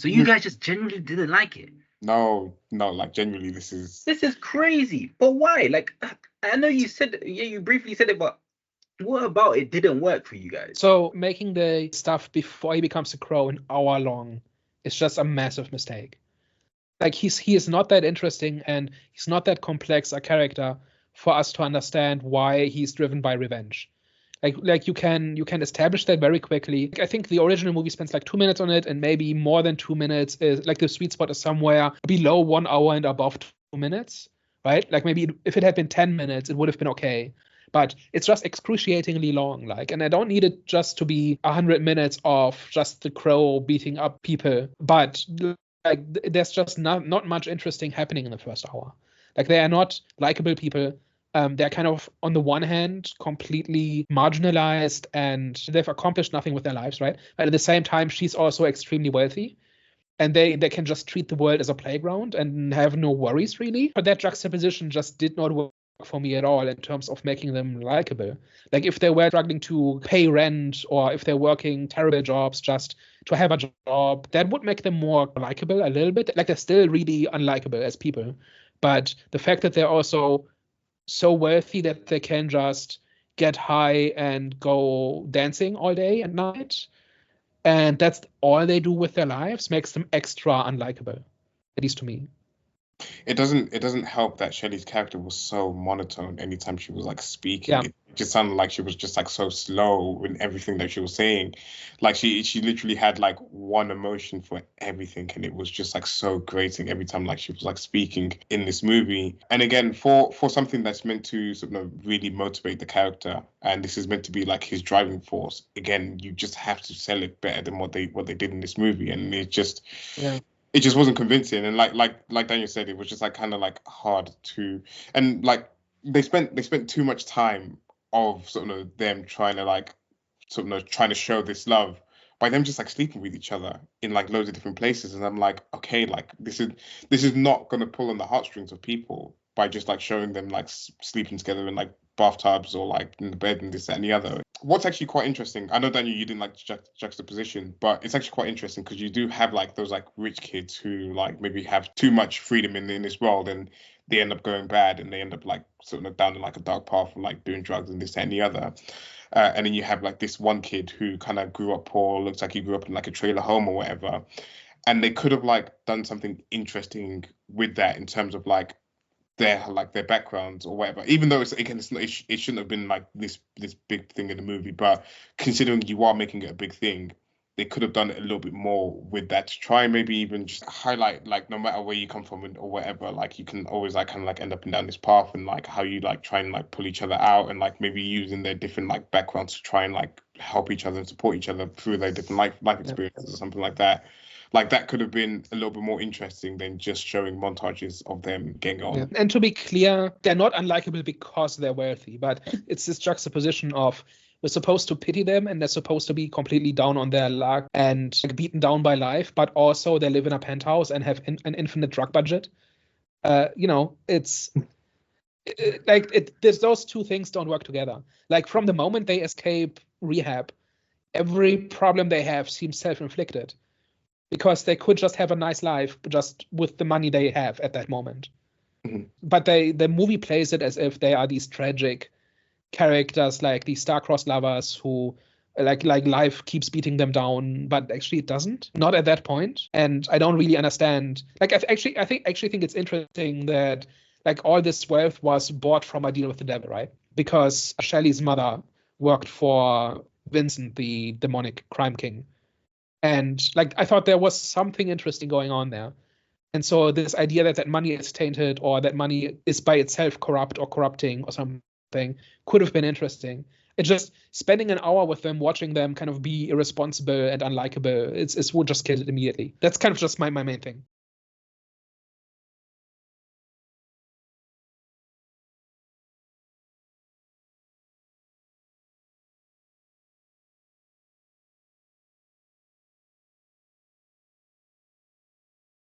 So you guys just genuinely didn't like it? No, like genuinely, this is crazy. But why? Like, I know you said, yeah, you briefly said it, but what about it didn't work for you guys? So making the stuff before he becomes a crow an hour long is just a massive mistake. Like he is not that interesting and he's not that complex a character for us to understand why he's driven by revenge. Like you can establish that very quickly. I think the original movie spends like 2 minutes on it, and maybe more than 2 minutes is like the sweet spot is somewhere below 1 hour and above 2 minutes, right? Like maybe if it had been 10 minutes, it would have been okay. But it's just excruciatingly long, like, and I don't need it just to be 100 minutes of just the crow beating up people, but like there's just not much interesting happening in the first hour. Like they are not likable people. They're kind of, on the one hand, completely marginalized and they've accomplished nothing with their lives, right? But at the same time, she's also extremely wealthy and they can just treat the world as a playground and have no worries, really. But that juxtaposition just did not work for me at all in terms of making them likable. Like if they were struggling to pay rent or if they're working terrible jobs just to have a job, that would make them more likable a little bit. Like they're still really unlikable as people. But the fact that they're also so wealthy that they can just get high and go dancing all day and night, and that's all they do with their lives, makes them extra unlikable, at least to me. It doesn't help that Shelley's character was so monotone anytime she was like speaking. Yeah. It just sounded like she was just like so slow in everything that she was saying. Like she literally had like one emotion for everything, and it was just like so grating every time like she was like speaking in this movie. And again, for something that's meant to sort of really motivate the character, and this is meant to be like his driving force, again, you just have to sell it better than what they did in this movie. And it just it just wasn't convincing. And like Daniel said, it was just like kind of like hard to, and like they spent too much time of sort of them trying to like sort of trying to show this love by them just like sleeping with each other in like loads of different places. And I'm like, okay, like this is not going to pull on the heartstrings of people by just like showing them like sleeping together in like bathtubs or like in the bed and this, that, and the other. What's actually quite interesting, I know, Daniel, you didn't like juxtaposition, but it's actually quite interesting because you do have like those like rich kids who like maybe have too much freedom in this world, and they end up going bad and they end up like sort of down in like a dark path of like doing drugs and this, that, and the other. And then you have like this one kid who kind of grew up poor, looks like he grew up in like a trailer home or whatever. And they could have like done something interesting with that in terms of like their backgrounds or whatever, even though it shouldn't have been like this big thing in the movie. But considering you are making it a big thing, they could have done it a little bit more with that to try and maybe even just highlight like no matter where you come from or whatever, like you can always like kind of like end up down this path, and like how you like try and like pull each other out, and like maybe using their different like backgrounds to try and like help each other and support each other through their different life experiences or something like that. Like that could have been a little bit more interesting than just showing montages of them getting on. Yeah. And to be clear, they're not unlikable because they're wealthy, but it's this juxtaposition of we're supposed to pity them and they're supposed to be completely down on their luck and like, beaten down by life, but also they live in a penthouse and have an infinite drug budget. It's there's those two things don't work together. Like from the moment they escape rehab, every problem they have seems self-inflicted, because they could just have a nice life just with the money they have at that moment. Mm-hmm. But the movie plays it as if they are these tragic characters, like these star-crossed lovers who like life keeps beating them down, but actually it doesn't. Not at that point. And I don't really understand. Like I think it's interesting that like all this wealth was bought from a deal with the devil, right? Because Shelley's mother worked for Vincent, the demonic crime king. And like I thought there was something interesting going on there. And so this idea that money is tainted or that money is by itself corrupt or corrupting or something could have been interesting. It's just spending an hour with them, watching them kind of be irresponsible and unlikable, it would just kill it immediately. That's kind of just my main thing.